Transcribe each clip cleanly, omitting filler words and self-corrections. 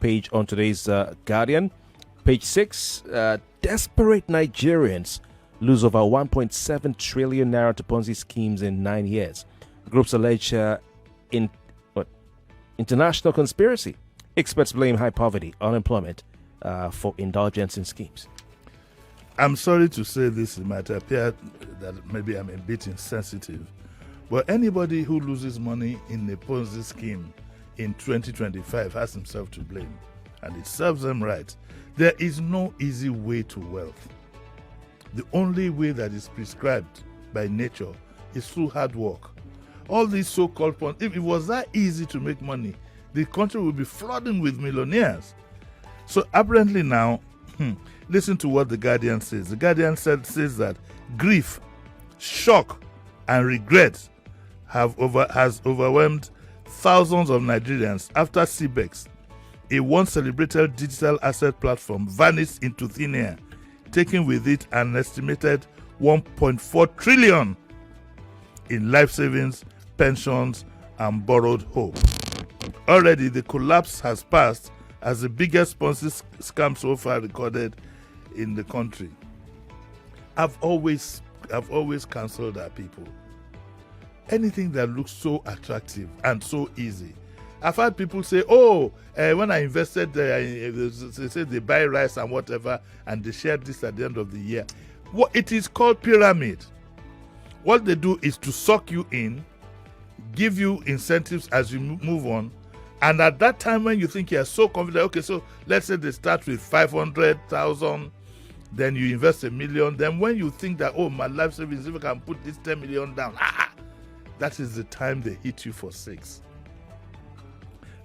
page on today's Guardian. Page 6, desperate Nigerians lose over 1.7 trillion naira to Ponzi schemes in 9 years. Groups allege international conspiracy. Experts blame high poverty, unemployment for indulgence in schemes. I'm sorry to say this, it might appear that maybe I'm a bit insensitive, but anybody who loses money in a Ponzi scheme in 2025 has himself to blame, and it serves them right. There is no easy way to wealth. The only way that is prescribed by nature is through hard work. All these so-called Ponzi, if it was that easy to make money, the country would be flooding with millionaires. So apparently now, listen to what the Guardian says. The Guardian says that grief, shock, and regret has overwhelmed thousands of Nigerians after CBEX, a once celebrated digital asset platform, vanished into thin air, taking with it an estimated 1.4 trillion in life savings, pensions, and borrowed hope. Already, the collapse has passed as the biggest Ponzi scam so far recorded in the country. I've always counseled our people. Anything that looks so attractive and so easy. I've had people say, when I invested, they say they buy rice and whatever, and they share this at the end of the year. It is called pyramid. What they do is to suck you in, give you incentives as you move on, and at that time when you think you're so confident, okay, so let's say they start with 500,000, then you invest $1 million, then when you think that, my life savings, if I can put this 10 million down, that is the time they hit you for 6.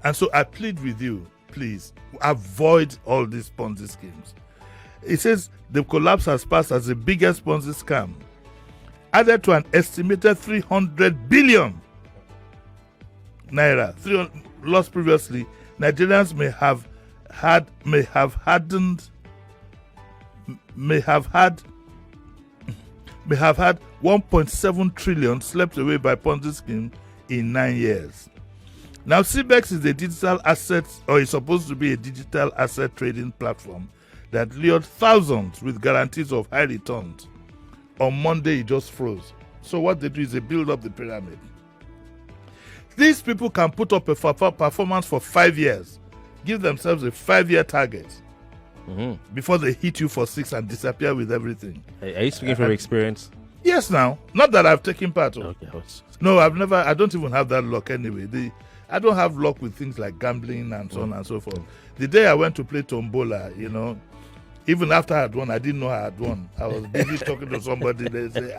And so I plead with you, please, avoid all these Ponzi schemes. It says the collapse has passed as the biggest Ponzi scam, added to an estimated 300 billion naira lost previously. Nigerians may have had 1.7 trillion swept away by Ponzi scheme in 9 years. Now, CBEX is a digital asset, or is supposed to be a digital asset trading platform that lured thousands with guarantees of high returns. On Monday, it just froze. So what they do is they build up the pyramid. These people can put up a performance for 5 years, give themselves a 5-year target before they hit you for 6 and disappear with everything. Are you speaking from experience? Yes, now. Not that I've taken part of. Okay. No, I've never. I don't even have that luck anyway. I don't have luck with things like gambling and so on and so forth. The day I went to play tombola, even after I had won, I didn't know I had won. I was busy talking to somebody. They say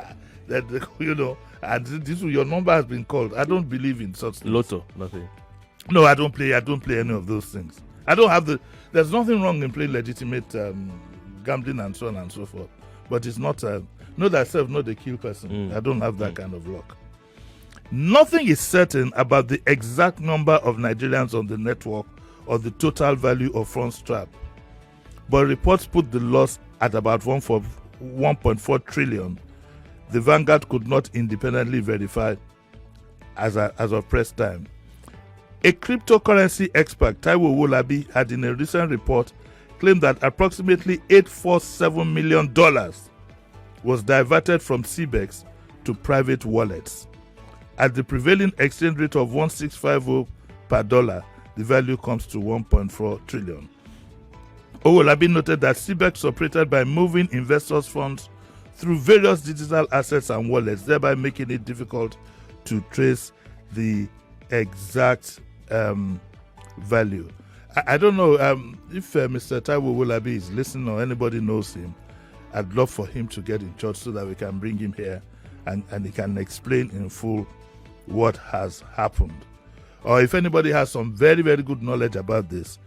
Disu, your number has been called. I don't believe in such things. Lotto, nothing. No, I don't play any of those things. I don't have there's nothing wrong in playing legitimate gambling and so on and so forth. But it's not, know thyself, not the kill person. I don't have that kind of luck. Nothing is certain about the exact number of Nigerians on the network or the total value of funds trapped, but reports put the loss at about 1.4 trillion. The Vanguard could not independently verify as of press time. A cryptocurrency expert, Taiwo Wolabi, had in a recent report claimed that approximately $847 million was diverted from CBEX to private wallets. At the prevailing exchange rate of 1,650 per dollar, the value comes to 1.4 trillion. Owolabi noted that CBEX operated by moving investors' funds through various digital assets and wallets, thereby making it difficult to trace the exact value. I don't know if Mr. Taiwo Wolabi is listening or anybody knows him. I'd love for him to get in touch so that we can bring him here and he can explain in full what has happened. Or if anybody has some very, very good knowledge about this,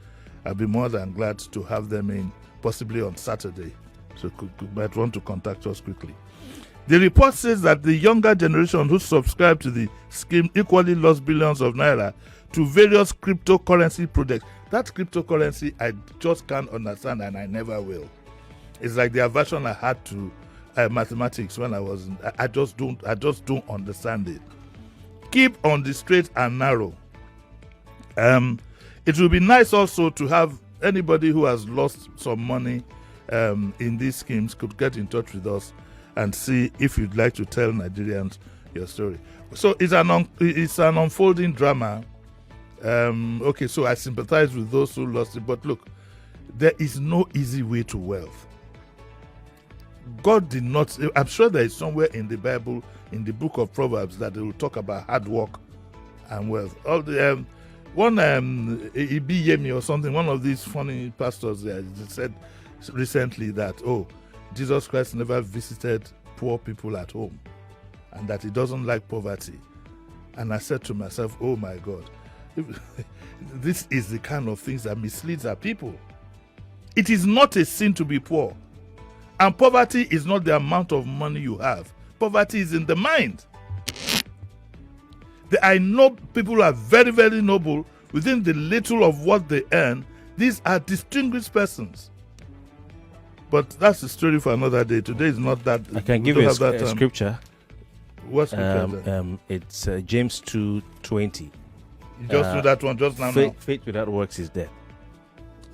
I'll be more than glad to have them in, possibly on Saturday. So you might want to contact us quickly. The report says that the younger generation who subscribed to the scheme equally lost billions of naira to various cryptocurrency projects. That cryptocurrency I just can't understand, and I never will. It's like the aversion I had to mathematics when I was I just don't understand it. Keep on the straight and narrow. It will be nice also to have anybody who has lost some money in these schemes could get in touch with us and see if you'd like to tell Nigerians your story. So it's an unfolding drama. Okay, so I sympathize with those who lost it, but look, there is no easy way to wealth. God did not. I'm sure there is somewhere in the Bible, in the book of Proverbs, that they will talk about hard work and wealth. All the Jimi or something, one of these funny pastors said recently that, Jesus Christ never visited poor people at home and that he doesn't like poverty. And I said to myself, oh my God, this is the kind of things that misleads our people. It is not a sin to be poor. And poverty is not the amount of money you have. Poverty is in the mind. I know people who are very, very noble within the little of what they earn. These are distinguished persons. But that's a story for another day. Today is not that. I can give you a scripture. What scripture? It's James 2:20. You just do that one just now. Faith without works is dead.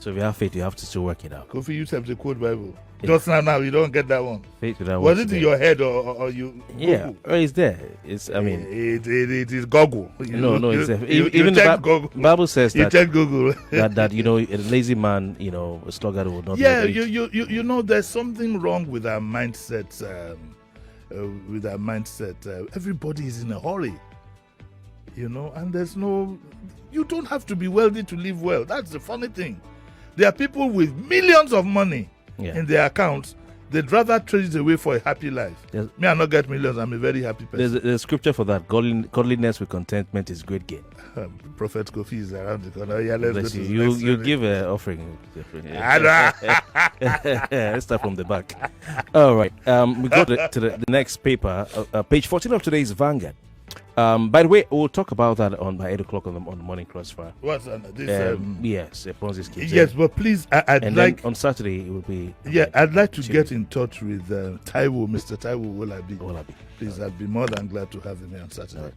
So if you have faith, you have to still work it out. Kofi, you have the quote Bible. Just now, you don't get that one. Faith without was works. Was it in your head or you? Yeah, it's there. It's. I mean, it is Google. No, it's even the Bible says that. You check Google. that a lazy man, a sluggard will not. Yeah, you know, there's something wrong with our mindset. Everybody is in a hurry. And there's no. You don't have to be wealthy to live well. That's the funny thing. There are people with millions of money in their accounts. They'd rather trade it away for a happy life. Me, I not get millions. I'm a very happy person. There's a scripture for that. Godliness with contentment is great gain. Prophet Kofi is around the corner. Yeah, let's go to you give an offering. Let's start from the back. All right. We go to the next paper. Page 14 of today's Vanguard. By the way, we'll talk about that by 8 o'clock on the morning crossfire. What's this? Yes, a Ponzi scheme. Yes, but please, I'd like on Saturday it will be. Yeah, I'd like to get in touch with Taiwo, Mr. Taiwo Wolabi. Please, I'd be more than glad to have him here on Saturday.